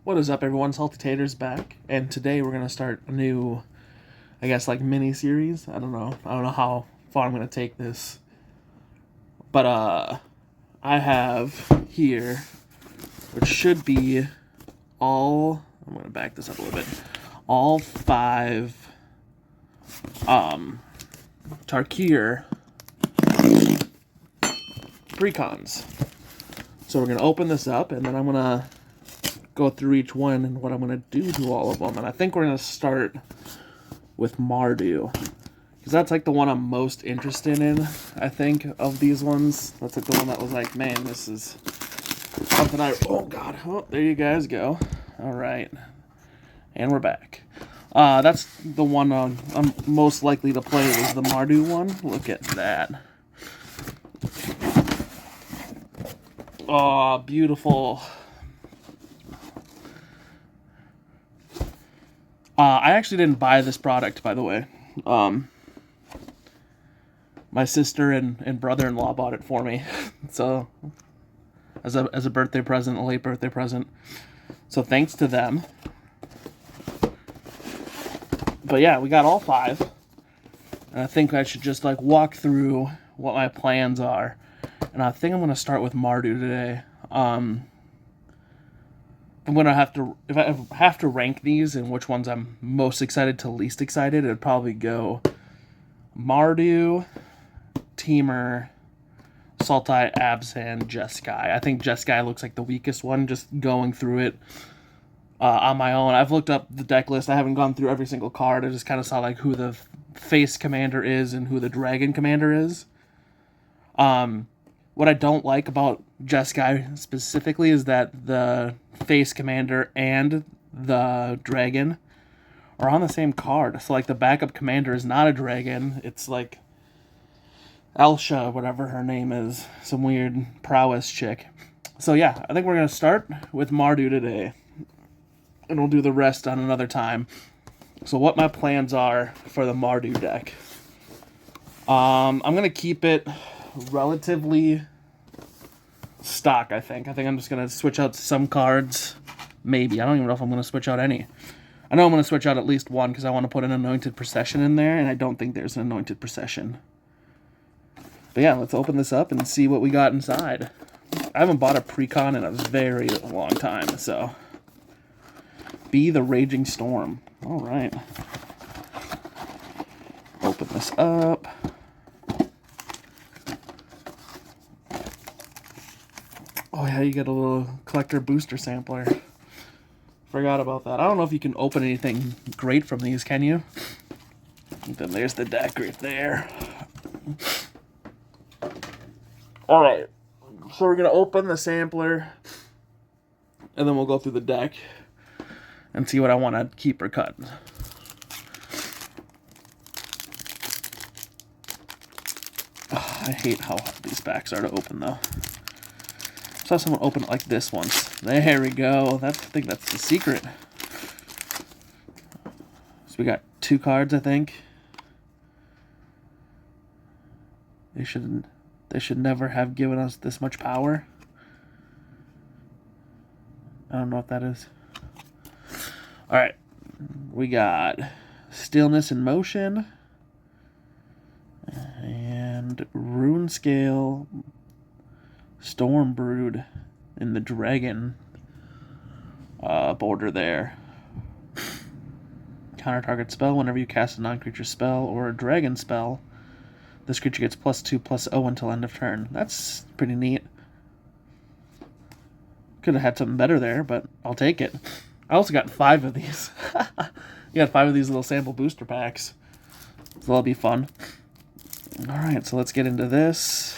What is up, everyone? Salty Tater's back, and today we're gonna start a new, I guess, like mini series. I don't know how far I'm gonna take this, but I have here, which should be all. I'm gonna back this up a little bit. All 5 Tarkir precons. So we're gonna open this up, and then I'm gonna go through each one and what I'm going to do to all of them. And I think we're going to start with Mardu, because that's like the one I'm most interested in, I think, of these ones. That's like the one that was like, man, this is something oh god, oh, there you guys go. All right, and we're back. That's the one I'm most likely to play, is the Mardu one. Look at that. Oh, beautiful. I actually didn't buy this product, by the way. My sister and brother-in-law bought it for me, so as a birthday present, a late birthday present. So thanks to them. But yeah, we got all 5, and I think I should just like walk through what my plans are. And I think I'm gonna start with Mardu today. I'm gonna have to, if I have to rank these and which ones I'm most excited to least excited, it'd probably go Mardu, Teamer, Sultai, Abzan, Jeskai. I think Jeskai looks like the weakest one, just going through it on my own. I've looked up the deck list. I haven't gone through every single card. I just kind of saw like who the face commander is and who the dragon commander is. What I don't like about Jeskai specifically is that the face commander and the dragon are on the same card. So like the backup commander is not a dragon. It's like Elsha, whatever her name is, some weird prowess chick. So yeah, I think we're gonna start with Mardu today, and we'll do the rest on another time. So what my plans are for the Mardu deck. I'm gonna keep it relatively stock, I think. I'm just going to switch out some cards. Maybe. I don't even know if I'm going to switch out any. I know I'm going to switch out at least one, because I want to put an Anointed Procession in there, and I don't think there's an Anointed Procession. But yeah, let's open this up and see what we got inside. I haven't bought a precon in a very long time, so. Be the Raging Storm. Alright. Open this up. Oh yeah, you get a little collector booster sampler. Forgot about that. I don't know if you can open anything great from these, can you? Then there's the deck right there. Alright, so we're going to open the sampler, and then we'll go through the deck and see what I want to keep or cut. Oh, I hate how these packs are to open, though. Saw someone open it like this once. There we go. I think that's the secret. So we got 2 cards, I think. They should never have given us this much power. I don't know what that is. Alright. We got Stillness in Motion. And Rune Scale Storm Brood in the dragon border there. Counter target spell. Whenever you cast a non-creature spell or a dragon spell, this creature gets +2/+0 until end of turn. That's pretty neat. Could have had something better there, but I'll take it. I also got 5 of these. You got 5 of these little sample booster packs, so that'll be fun. Alright, so let's get into this.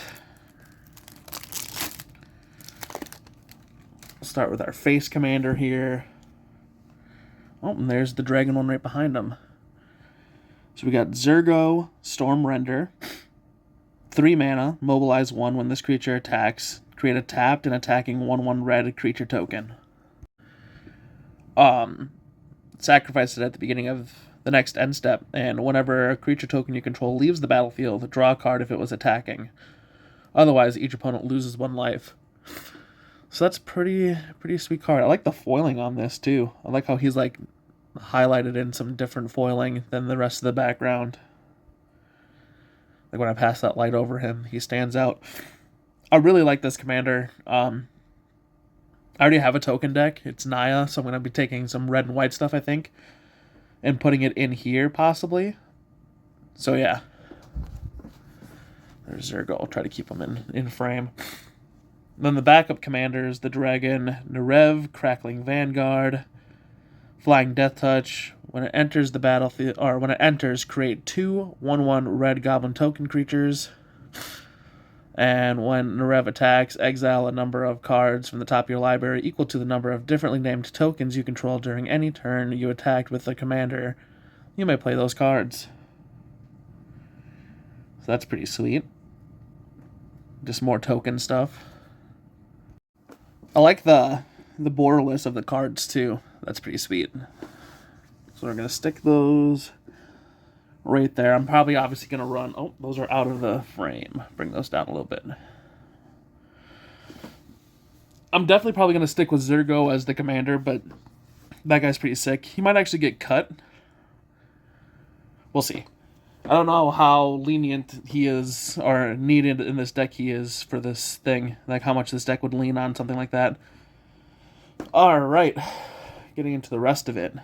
Start with our face commander here. Oh, and there's the dragon one right behind him. So we got Zurgo, Storm Render. 3 mana, mobilize 1. When this creature attacks, create a tapped and attacking 1/1 red creature token. Sacrifice it at the beginning of the next end step, and whenever a creature token you control leaves the battlefield, draw a card if it was attacking. Otherwise, each opponent loses 1 life. So that's pretty sweet card. I like the foiling on this too. I like how he's like highlighted in some different foiling than the rest of the background. Like when I pass that light over him, he stands out. I really like this commander. I already have a token deck. It's Naya, so I'm going to be taking some red and white stuff, I think, and putting it in here, possibly. So, yeah. There's Zergo. I'll try to keep him in frame. Then the backup commanders, the Dragon, Nerev, Crackling Vanguard, Flying Death Touch. When it enters the battlefield, or when it enters, create 2 1/1 red goblin token creatures. And when Nerev attacks, exile a number of cards from the top of your library equal to the number of differently named tokens you control during any turn you attacked with the commander. You may play those cards. So that's pretty sweet. Just more token stuff. I like the borderless of the cards too. That's pretty sweet. So we're going to stick those right there. I'm probably obviously going to run... Oh, those are out of the frame. Bring those down a little bit. I'm definitely probably going to stick with Zergo as the commander, but that guy's pretty sick. He might actually get cut. We'll see. I don't know how lenient he is or needed in this deck he is for this thing. Like how much this deck would lean on something like that. Alright. Getting into the rest of it.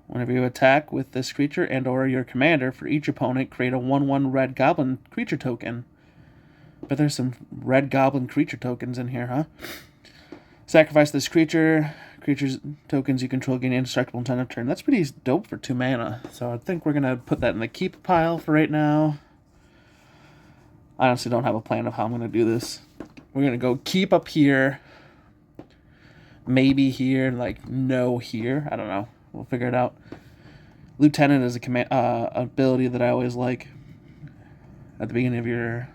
Whenever you attack with this creature and or your commander, for each opponent, create a 1/1 red goblin creature token. But there's some red goblin creature tokens in here, huh? Sacrifice this creature. Creatures tokens you control gain indestructible until end of turn. That's pretty dope for 2 mana. So I think we're going to put that in the keep pile for right now. I honestly don't have a plan of how I'm going to do this. We're going to go keep up here. Maybe here, like no here. I don't know. We'll figure it out. Lieutenant is a command ability that I always like. At the beginning of your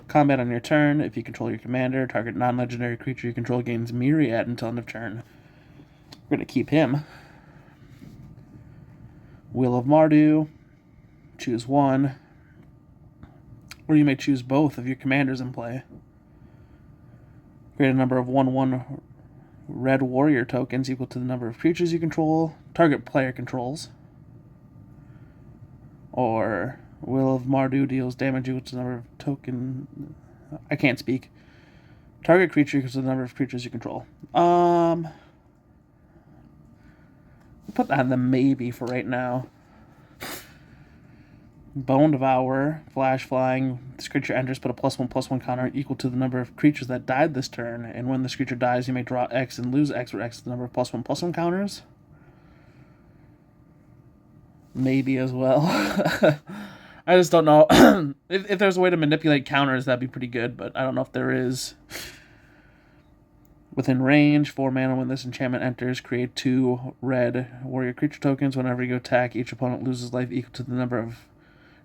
combat on your turn, if you control your commander, target non-legendary creature you control gains Myriad until end of turn. We're going to keep him. Wheel of Mardu. Choose one. Or you may choose both of your commanders in play. Create a number of 1/1 red warrior tokens equal to the number of creatures you control, target player controls. Or Will of Mardu deals damage equal to the number of token... I can't speak. Target creature equals to the number of creatures you control. Put that in the maybe for right now. Bone Devourer, Flash Flying. This creature enters, put a +1/+1 counter equal to the number of creatures that died this turn. And when this creature dies, you may draw X and lose X, where X is the number of +1/+1 counters. Maybe as well. I just don't know. if there's a way to manipulate counters, that'd be pretty good, but I don't know if there is. Within range, 4 mana when this enchantment enters, create 2 red warrior creature tokens. Whenever you attack, each opponent loses life equal to the number of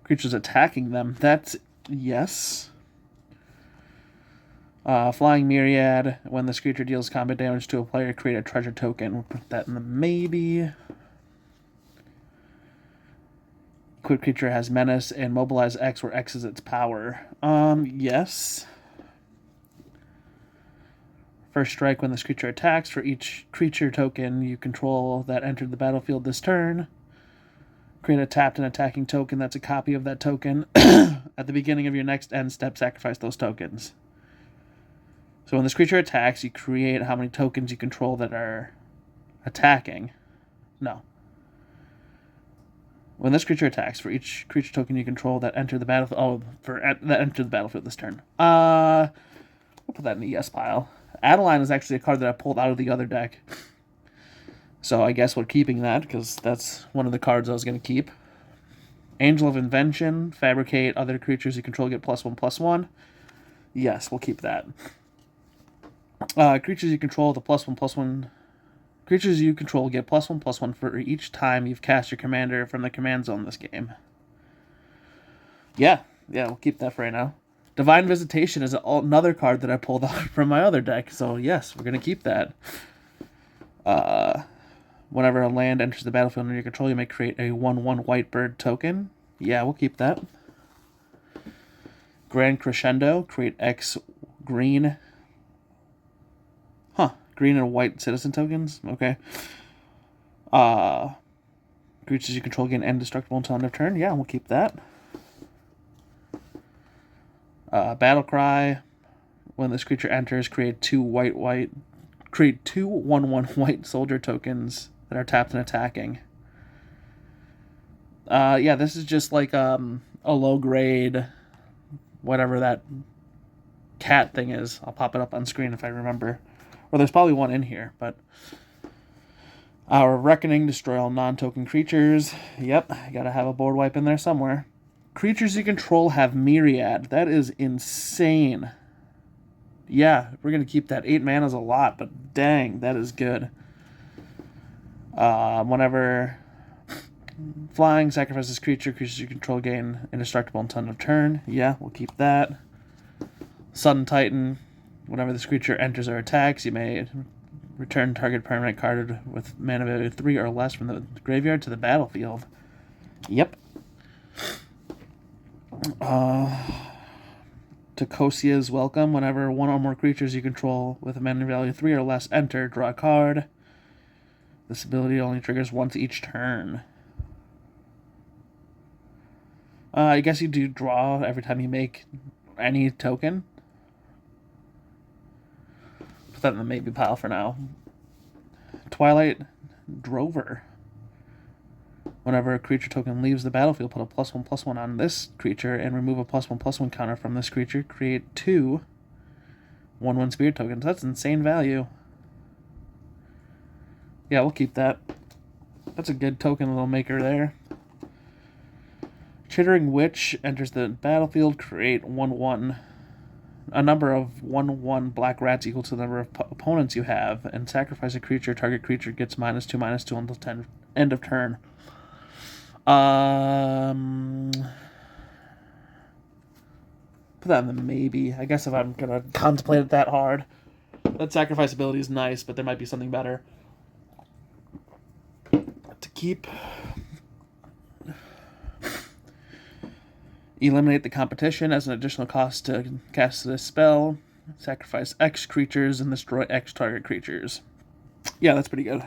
creatures attacking them. That's yes. Flying Myriad. When this creature deals combat damage to a player, create a treasure token. We'll put that in the maybe. Equipped creature has menace and mobilize X, where X is its power. Yes. First strike when this creature attacks. For each creature token you control that entered the battlefield this turn, create a tapped and attacking token that's a copy of that token. At the beginning of your next end step, sacrifice those tokens. So when this creature attacks, you create how many tokens you control that are attacking. No. When this creature attacks, for each creature token you control that entered the battlefield... that entered the battlefield this turn. We'll put that in the yes pile. Adeline is actually a card that I pulled out of the other deck. So I guess we're keeping that, because that's one of the cards I was going to keep. Angel of Invention. Fabricate other creatures you control get +1/+1. Yes, we'll keep that. Creatures you control the +1/+1... Creatures you control get +1/+1 for each time you've cast your commander from the command zone this game. Yeah, we'll keep that for right now. Divine Visitation is another card that I pulled out from my other deck, so yes, we're going to keep that. Whenever a land enters the battlefield under your control, you may create a 1/1 white bird token. Yeah, we'll keep that. Grand Crescendo, create X green. Green and white citizen tokens. Okay. Creatures you control gain indestructible until end of turn. Yeah, we'll keep that. Battle Cry. When this creature enters, create two 1/1 white soldier tokens that are tapped and attacking. Yeah, this is just like a low grade, whatever that cat thing is. I'll pop it up on screen if I remember. Or there's probably one in here, but our Reckoning, destroy all non-token creatures. Yep, gotta have a board wipe in there somewhere. Creatures you control have Myriad. That is insane. Yeah, we're gonna keep that. 8 mana is a lot, but dang, that is good. Whenever flying, sacrifice this creature. Creatures you control gain indestructible until end of turn. Yeah, we'll keep that. Sun Titan. Whenever this creature enters or attacks, you may return target permanent card with mana value 3 or less from the graveyard to the battlefield. Yep. Tokosia's Welcome. Whenever one or more creatures you control with a mana value 3 or less enter, draw a card. This ability only triggers once each turn. I guess you do draw every time you make any token. Put that in the maybe pile for now. Twilight Drover. Whenever a creature token leaves the battlefield, put a +1/+1 on this creature and remove a +1/+1 counter from this creature. Create 2 1/1 spirit tokens. That's insane value. Yeah, we'll keep that. That's a good token little maker there. Chittering Witch enters the battlefield. Create 1/1. A number of 1/1 black rats equal to the number of opponents you have, and sacrifice a creature. Target creature gets -2/-2 until end of turn. Put that in the maybe. I guess if I'm gonna contemplate it that hard. That sacrifice ability is nice, but there might be something better to keep. Eliminate the competition as an additional cost to cast this spell. Sacrifice X creatures and destroy X target creatures. Yeah, that's pretty good.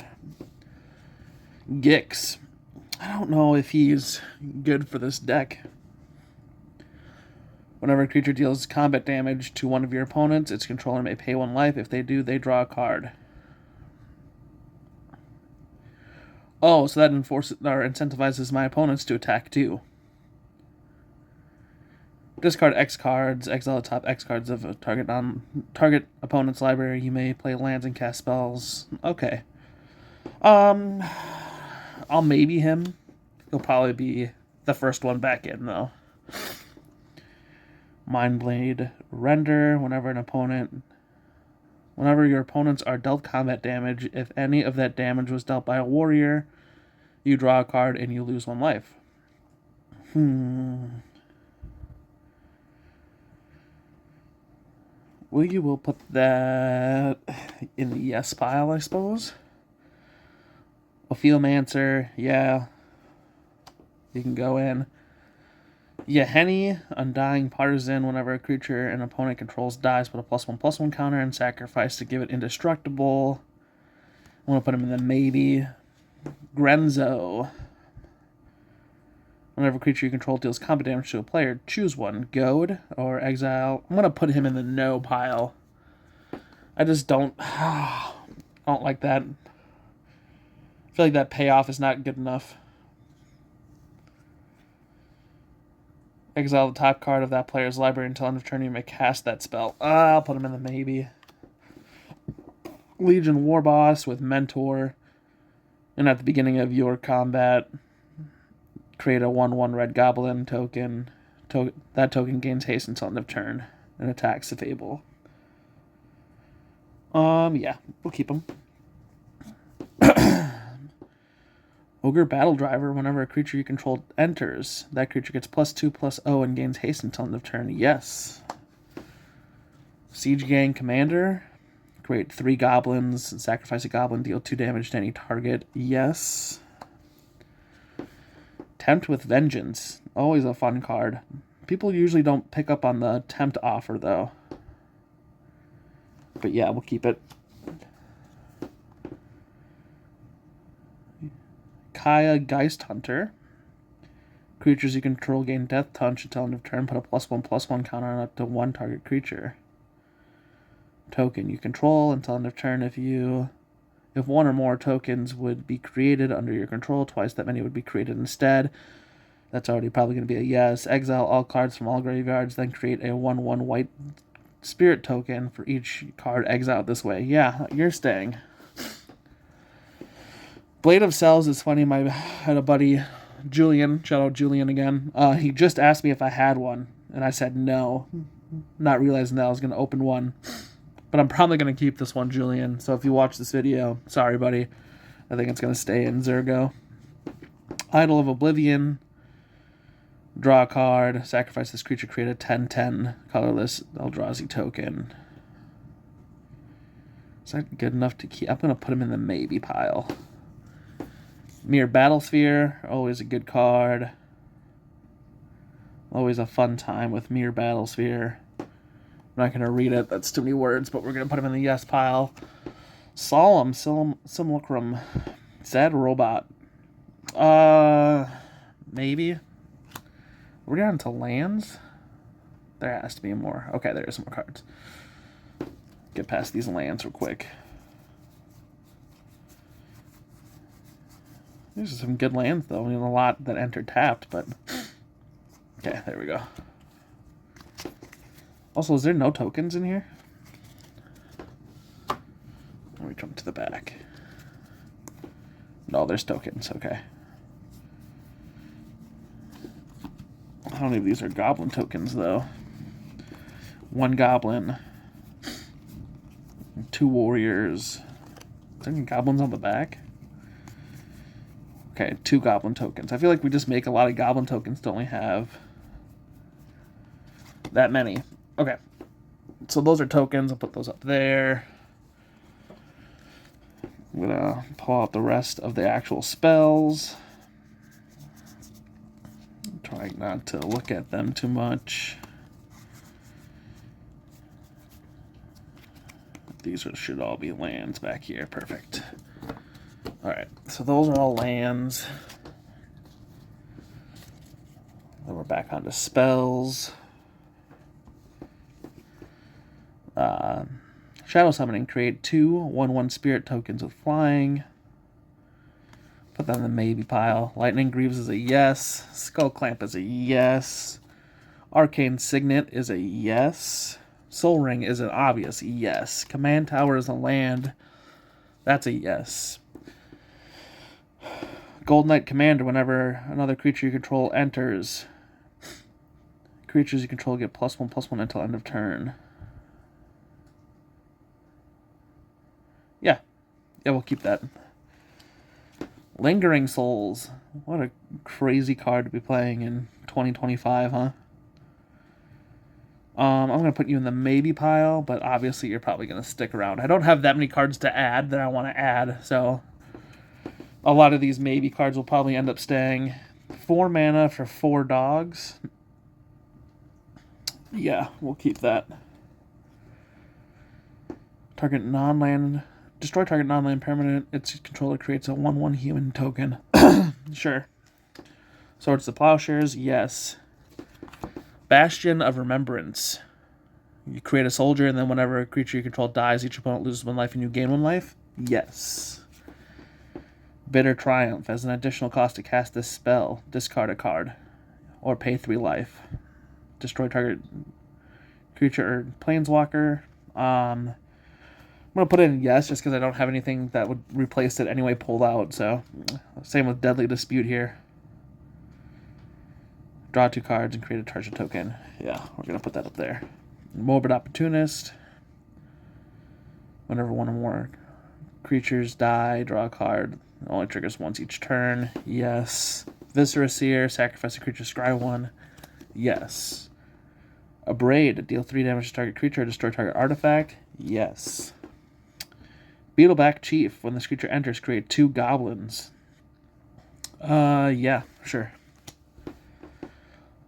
Gix. I don't know if he's good for this deck. Whenever a creature deals combat damage to one of your opponents, its controller may pay 1 life. If they do, they draw a card. Oh, so that incentivizes my opponents to attack too. Discard X cards, exile the top X cards of a target opponent's library. You may play lands and cast spells. Okay. I'll maybe him. He'll probably be the first one back in, though. Mindblade Render. Whenever your opponents are dealt combat damage, if any of that damage was dealt by a warrior, you draw a card and you lose 1 life. We'll put that in the yes pile, I suppose. Ophiomancer, yeah. You can go in. Yahenni, Undying Partisan. Whenever a creature an opponent controls dies, put a +1/+1 counter and sacrifice to give it indestructible. I'm going to put him in the maybe. Grenzo. Whenever a creature you control deals combat damage to a player, choose one. Goad or exile. I'm going to put him in the no pile. I just don't like that. I feel like that payoff is not good enough. Exile the top card of that player's library until end of turn. You may cast that spell. I'll put him in the maybe. Legion Warboss with Mentor. And at the beginning of your combat, create a 1/1 red goblin token. That token gains haste until end of turn and attacks the Fable. Yeah, we'll keep him. Ogre Battle Driver. Whenever a creature you control enters, that creature gets +2/+0 and gains haste until end of turn. Yes. Siege Gang Commander. Create 3 goblins and sacrifice a goblin. Deal 2 damage to any target. Yes. Tempt with Vengeance. Always a fun card. People usually don't pick up on the Tempt offer, though. But yeah, we'll keep it. Kaya Geist Hunter. Creatures you control gain Death Touch until end of turn. Put a +1/+1 counter on up to one target creature. Token you control until end of turn. If one or more tokens would be created under your control, twice that many would be created instead. That's already probably going to be a yes. Exile all cards from all graveyards, then create a 1/1 white spirit token for each card exiled this way. Yeah, you're staying. Blade of Cells is funny. I had a buddy, Julian, shout out Julian again. He just asked me if I had one, and I said no, not realizing that I was going to open one. But I'm probably going to keep this one, Julian. So if you watch this video, sorry, buddy. I think it's going to stay in Zergo. Idol of Oblivion. Draw a card. Sacrifice this creature. Create a 10/10 colorless Eldrazi token. Is that good enough to keep? I'm going to put him in the maybe pile. Mere Battlesphere. Always a good card. Always a fun time with Mere Battlesphere. I'm not going to read it. That's too many words, but we're going to put him in the yes pile. Solemn Simulacrum. Sad Robot. Maybe. Are we down to lands? There has to be more. Okay, there's more cards. Get past these lands real quick. These are some good lands, though. I mean, a lot that entered tapped, but... Okay, there we go. Also, is there no tokens in here? Let me jump to the back. No, there's tokens. Okay. How many of these are goblin tokens, though? One goblin. 2 warriors. Is there any goblins on the back? Okay, 2 goblin tokens. I feel like we just make a lot of goblin tokens to only have that many. Okay. So those are tokens. I'll put those up there. I'm going to pull out the rest of the actual spells. I'm trying not to look at them too much. These should all be lands back here. Perfect. Alright, so those are all lands. Then we're back onto spells. Shadow Summoning. Create 2 1/1 spirit tokens with flying. Put that in the maybe pile. Lightning Greaves is a yes. Skull Clamp is a yes. Arcane Signet is a yes. Soul Ring is an obvious yes. Command Tower is a land. That's a yes. Gold Knight Commander. Whenever another creature you control enters, creatures you control get +1/+1 until end of turn. Yeah, we'll keep that. Lingering Souls. What a crazy card to be playing in 2025, huh? I'm going to put you in the maybe pile, but obviously you're probably going to stick around. I don't have that many cards to add that I want to add, so a lot of these maybe cards will probably end up staying. 4 mana for 4 dogs. Yeah, we'll keep that. Target non-land... Destroy target non-land permanent. Its controller creates a 1/1 human token. Sure. Swords to Plowshares, yes. Bastion of Remembrance. You create a soldier, and then whenever a creature you control dies, each opponent loses 1 life and you gain 1 life? Yes. Bitter Triumph. As an additional cost to cast this spell, discard a card. Or pay 3 life. Destroy target creature or planeswalker. I'm going to put it in yes, just because I don't have anything that would replace it anyway pulled out, so... Same with Deadly Dispute here. Draw 2 cards and create a treasure token. Yeah, we're going to put that up there. Morbid Opportunist. Whenever 1 or more creatures die, draw a card. It only triggers once each turn. Yes. Viscera Seer. Sacrifice a creature, scry 1. Yes. Abrade. Deal 3 damage to target creature or destroy target artifact. Yes. Beetleback Chief. When this creature enters, create 2 goblins. Yeah, sure.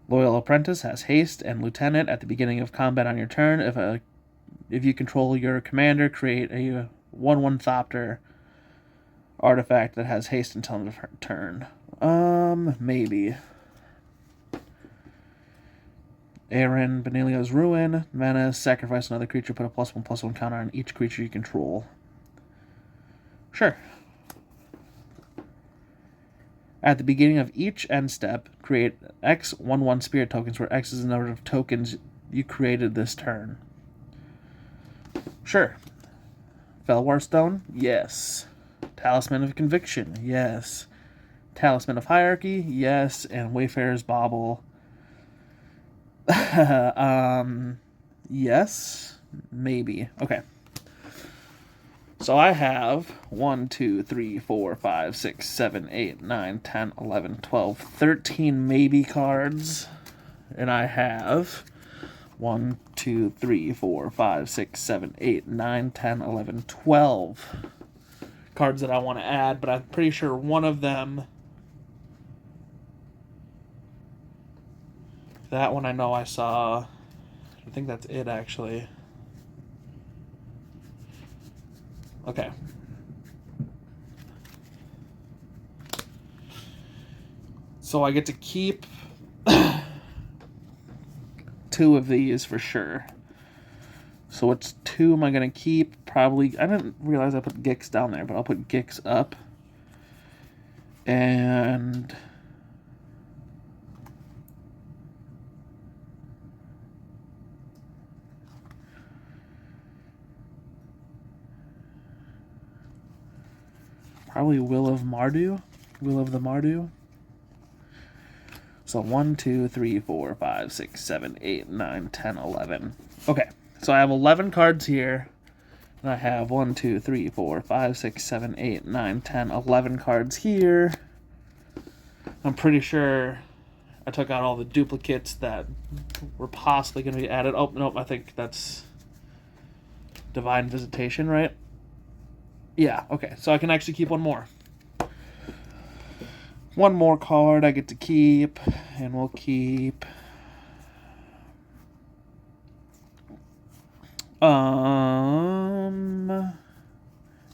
Loyal Apprentice has haste and lieutenant at the beginning of combat on your turn. If a If you control your commander, create a 1/1 Thopter artifact that has haste until end of turn. Maybe. Aaron, Benelio's Ruin, mana, sacrifice another creature, put a +1/+1 counter on each creature you control. Sure. At the beginning of each end step, create X 1/1 spirit tokens, where X is the number of tokens you created this turn. Sure. Felwar Stone? Yes. Talisman of Conviction? Yes. Talisman of Hierarchy? Yes. And Wayfarer's Bauble? Yes. Maybe. Okay. So I have 1, 2, 3, 4, 5, 6, 7, 8, 9, 10, 11, 12, 13 maybe cards. And I have 1, 2, 3, 4, 5, 6, 7, 8, 9, 10, 11, 12 cards that I want to add, but I'm pretty sure one of them, that one I know I saw. I think that's it, actually. Okay. So I get to keep 2 of these for sure. So what's 2 am I going to keep? Probably, I didn't realize I put Gix down there, but I'll put Gix up. And probably Will of Mardu. Will of the Mardu. So 1, 2, 3, 4, 5, 6, 7, 8, 9, 10, 11. Okay, so I have 11 cards here. And I have 1, 2, 3, 4, 5, 6, 7, 8, 9, 10, 11 cards here. I'm pretty sure I took out all the duplicates that were possibly going to be added. Oh, nope, I think that's Divine Visitation, right? Yeah, okay, so I can actually keep one more. One more card I get to keep, and we'll keep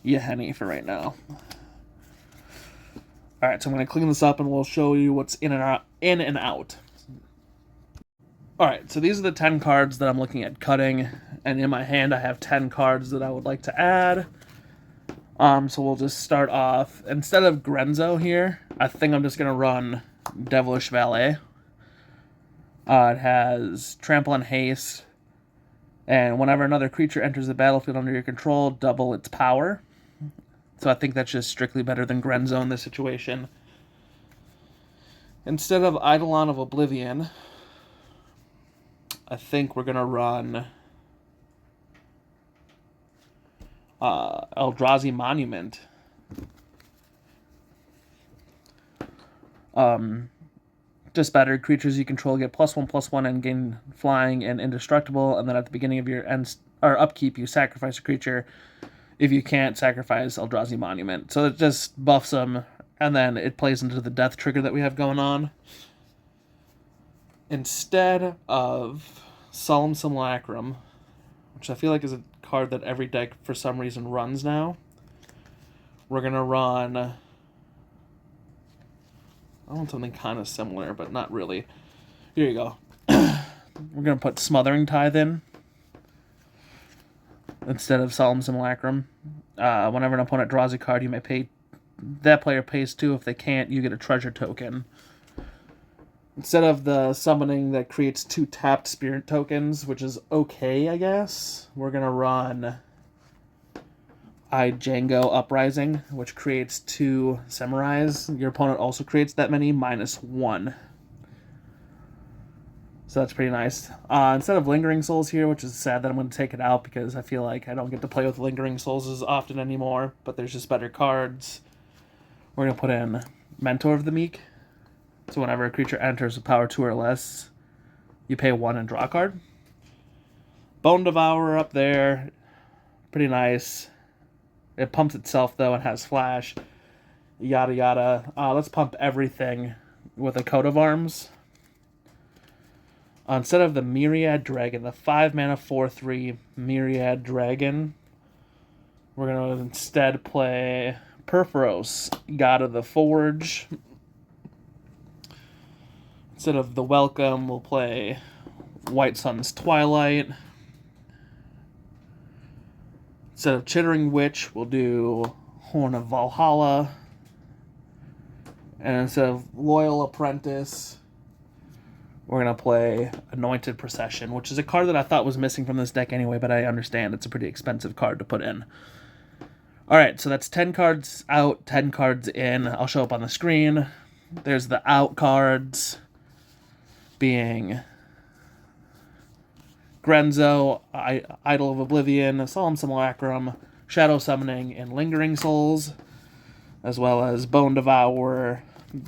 Henny for right now. Alright, so I'm going to clean this up and we'll show you what's in and out. Alright, so these are the 10 cards that I'm looking at cutting, and in my hand I have 10 cards that I would like to add. So we'll just start off, instead of Grenzo here, I think I'm just going to run Devilish Valet. It has Trample and Haste, and whenever another creature enters the battlefield under your control, double its power. So I think that's just strictly better than Grenzo in this situation. Instead of Eidolon of Oblivion, I think we're going to run Eldrazi Monument. Just better. Creatures you control get +1/+1 and gain flying and indestructible, and then at the beginning of your end or upkeep, you sacrifice a creature. If you can't, sacrifice Eldrazi Monument. So it just buffs them, and then it plays into the death trigger that we have going on. Instead of Solemn Simulacrum, which I feel like is a card that every deck for some reason runs now, we're going to run, I want something kind of similar, but not really. Here you go. We're going to put Smothering Tithe in instead of Solemn Simulacrum. Whenever an opponent draws a card, you may pay, that player pays 2. If they can't, you get a treasure token. Instead of the summoning that creates 2 tapped spirit tokens, which is okay, I guess, we're going to run Django Uprising, which creates 2 Samurais. Your opponent also creates that many, -1. So that's pretty nice. Instead of Lingering Souls here, which is sad that I'm going to take it out because I feel like I don't get to play with Lingering Souls as often anymore, but there's just better cards. We're going to put in Mentor of the Meek. So whenever a creature enters with power 2 or less, you pay 1 and draw a card. Bone Devourer up there. Pretty nice. It pumps itself, though, and has flash. Yada, yada. Let's pump everything with a Coat of Arms. Instead of the Myriad Dragon, the 5-mana 4/3 Myriad Dragon, we're going to instead play Purphoros, God of the Forge. Instead of the Welcome, we'll play White Sun's Twilight. Instead of Chittering Witch, we'll do Horn of Valhalla. And instead of Loyal Apprentice, we're going to play Anointed Procession, which is a card that I thought was missing from this deck anyway, but I understand it's a pretty expensive card to put in. Alright, so that's 10 cards out, 10 cards in. I'll show up on the screen. There's the out cards, being Grenzo, Idol of Oblivion, Solemn Simulacrum, Shadow Summoning, and Lingering Souls, as well as Bone Devourer,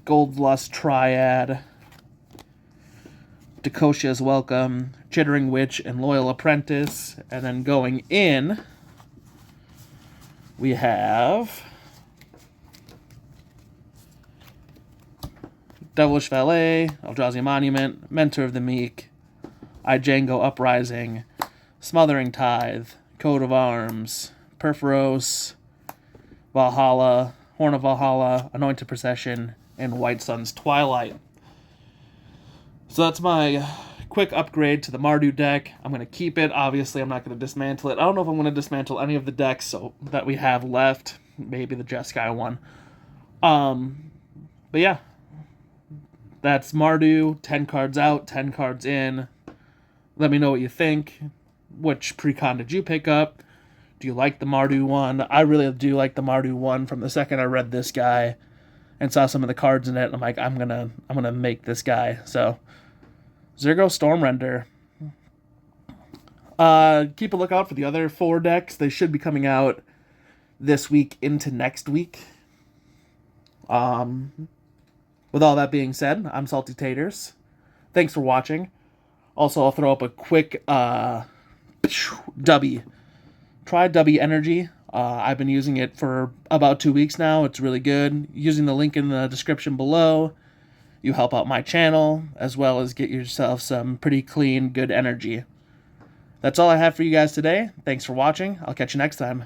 Goldlust Triad, Dekoshia's Welcome, Chittering Witch, and Loyal Apprentice. And then going in, we have Devilish Valet, Eldrazi Monument, Mentor of the Meek, Django Uprising, Smothering Tithe, Coat of Arms, Purphoros, Valhalla, Horn of Valhalla, Anointed Procession, and White Sun's Twilight. So that's my quick upgrade to the Mardu deck. I'm going to keep it. Obviously, I'm not going to dismantle it. I don't know if I'm going to dismantle any of the decks that we have left. Maybe the Jeskai one. But yeah. That's Mardu. 10 cards out, 10 cards in. Let me know what you think. Which precon did you pick up? Do you like the Mardu one? I really do like the Mardu one from the second I read this guy and saw some of the cards in it. I'm like, I'm gonna make this guy. So Zergo Stormrender. Keep a lookout for the other 4 decks. They should be coming out this week into next week. With all that being said, I'm Salty Taters. Thanks for watching. Also, I'll throw up a quick Dubby. Try Dubby Energy. I've been using it for about 2 weeks now. It's really good. Using the link in the description below, you help out my channel, as well as get yourself some pretty clean, good energy. That's all I have for you guys today. Thanks for watching. I'll catch you next time.